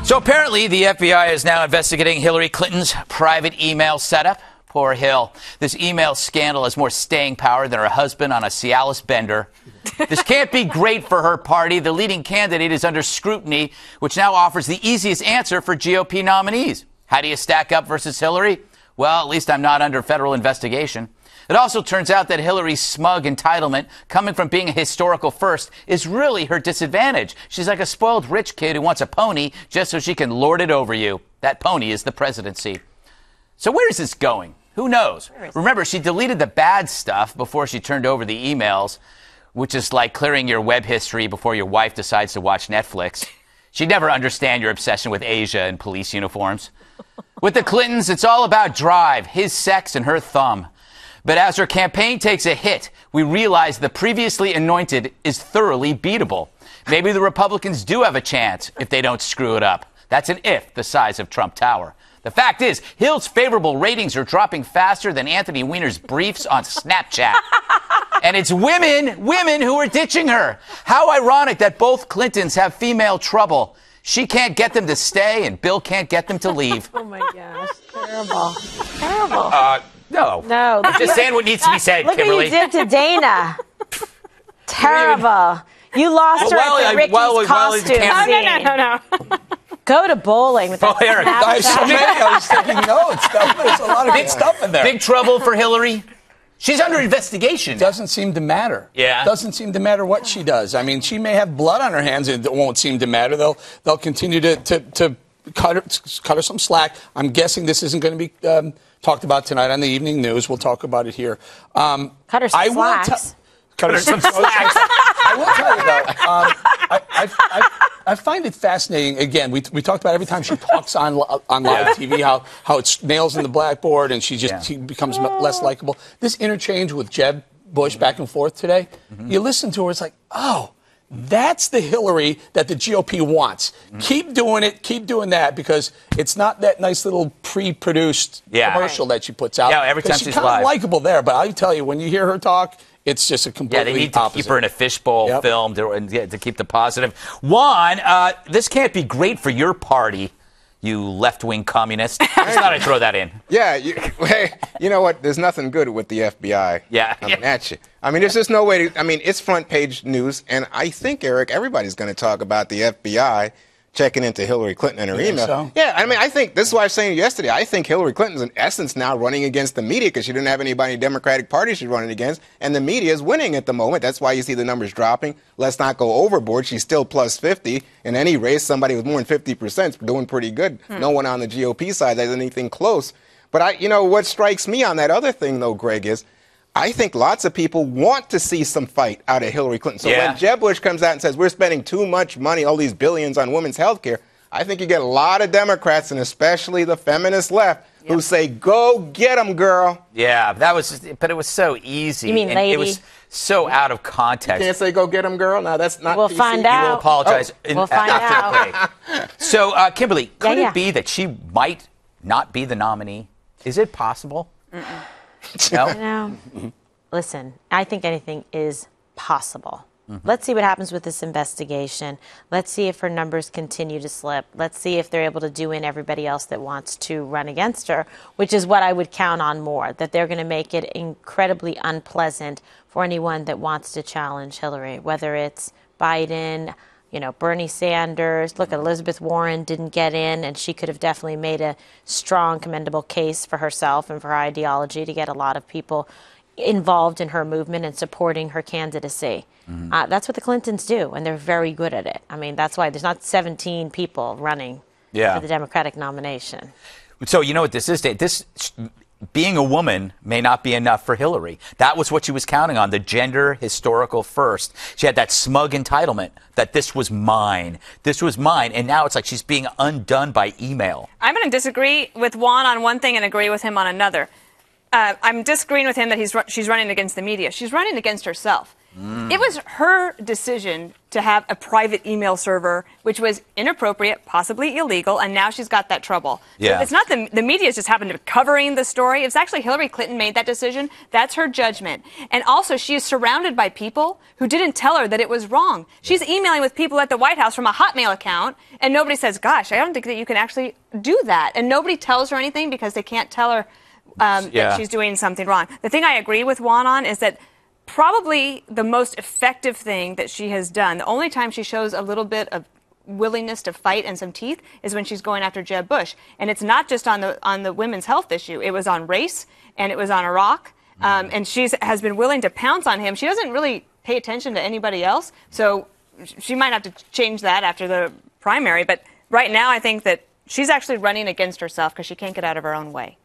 So apparently the FBI is now investigating Hillary Clinton's private email setup. Poor Hill. This email scandal has more staying power than her husband on a Cialis bender. This can't be great for her party. The leading candidate is under scrutiny, which now offers the easiest answer for GOP nominees. How do you stack up versus Hillary? Well, at least I'm not under federal investigation. It also turns out that Hillary's smug entitlement, coming from being a historical first, is really her disadvantage. She's like a spoiled rich kid who wants a pony just so she can lord it over you. That pony is the presidency. So where is this going? Who knows? Remember, she deleted the bad stuff before she turned over the emails, which is like clearing your web history before your wife decides to watch Netflix. She'd never understand your obsession with Asia and police uniforms. With the Clintons, it's all about drive, his sex and her thumb. But as her campaign takes a hit, we realize the previously anointed is thoroughly beatable. Maybe the Republicans do have a chance if they don't screw it up. That's an if the size of Trump Tower. The fact is, Hill's favorable ratings are dropping faster than Anthony Weiner's briefs on Snapchat. And it's women who are ditching her. How ironic that both Clintons have female trouble. She can't get them to stay, and Bill can't get them to leave. Oh, my gosh. Terrible. Terrible. No. I'm just saying what needs to be said, Look Kimberly. Look what you did to Dana. Terrible. You lost her at the Ricky's costume. No. Go to Bolling with that. Eric, I was taking notes. There's a lot of good stuff in there. Big trouble for Hillary. She's under investigation. Doesn't seem to matter. Yeah. Doesn't seem to matter what she does. I mean, she may have blood on her hands, and it won't seem to matter. They'll continue to cut her some slack. I'm guessing this isn't going to be talked about tonight on the evening news. We'll talk about it here. Cut her some slacks. Cut her some slacks. I will tell you, though, I find it fascinating. Again, we talked about every time she talks on live TV, how it's nails in the blackboard and she becomes less likable. This interchange with Jeb Bush back and forth today, you listen to her, it's like, oh, that's the Hillary that the GOP wants. Keep doing it. Keep doing that, because it's not that nice little pre-produced commercial that she puts out. Yeah, every time she's kind of likable there, but I tell you, when you hear her talk, it's just a completely they need to opposite. keep her in a fishbowl film to keep the positive. Juan, this can't be great for your party, you left-wing communist. I just thought I'd throw that in. Yeah, you know what? There's nothing good with the FBI coming at you. I mean, there's just no way to. I mean, it's front-page news, and I think, Eric, everybody's going to talk about the FBI checking into Hillary Clinton and her email. So? Yeah, I mean, I think, this is what I was saying yesterday, I think Hillary Clinton's in essence now running against the media because she didn't have anybody in the Democratic Party she's running against, and the media is winning at the moment. That's why you see the numbers dropping. Let's not go overboard. She's still plus 50. In any race, somebody with more than 50% is doing pretty good. No one on the GOP side has anything close. But what strikes me on that other thing, though, Greg, is I think lots of people want to see some fight out of Hillary Clinton. So when Jeb Bush comes out and says we're spending too much money, all these billions on women's health care, I think you get a lot of Democrats, and especially the feminist left, who say, go get them, girl. Yeah, but it was so easy. You mean and lady? It was so out of context. You can't say go get them, girl? No, that's not We'll PC. find out. You will apologize We'll find after out. the break. So, Kimberly, could it be that she might not be the nominee? Is it possible? No? Listen, I think anything is possible. Let's see what happens with this investigation. Let's see if her numbers continue to slip. Let's see if they're able to do in everybody else that wants to run against her, which is what I would count on more, that they're going to make it incredibly unpleasant for anyone that wants to challenge Hillary, whether it's Biden, Bernie Sanders. Look, Elizabeth Warren didn't get in, and she could have definitely made a strong, commendable case for herself and for her ideology to get a lot of people involved in her movement and supporting her candidacy. That's what the Clintons do, and they're very good at it. I mean, that's why there's not 17 people running for the Democratic nomination. So you know what this is? This being a woman may not be enough for Hillary. That was what she was counting on, the gender historical first. She had that smug entitlement that this was mine. This was mine. And now it's like she's being undone by email. I'm going to disagree with Juan on one thing and agree with him on another. I'm disagreeing with him that she's running against the media. She's running against herself. It was her decision to have a private email server, which was inappropriate, possibly illegal, and now she's got that trouble. Yeah. So it's not the media just happened to be covering the story. It's actually Hillary Clinton made that decision. That's her judgment. And also, she is surrounded by people who didn't tell her that it was wrong. She's emailing with people at the White House from a Hotmail account, and nobody says, gosh, I don't think that you can actually do that. And nobody tells her anything because they can't tell her that she's doing something wrong. The thing I agree with Juan on is that probably the most effective thing that she has done, the only time she shows a little bit of willingness to fight and some teeth, is when she's going after Jeb Bush. And it's not just on the women's health issue. It was on race, and it was on Iraq. And she has been willing to pounce on him. She doesn't really pay attention to anybody else, so she might have to change that after the primary. But right now, I think that she's actually running against herself because she can't get out of her own way.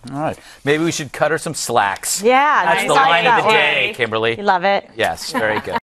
All right. Maybe we should cut her some slacks. Yeah, That's I the like line that of the one. day, Kimberly. You love it. Yes, very good.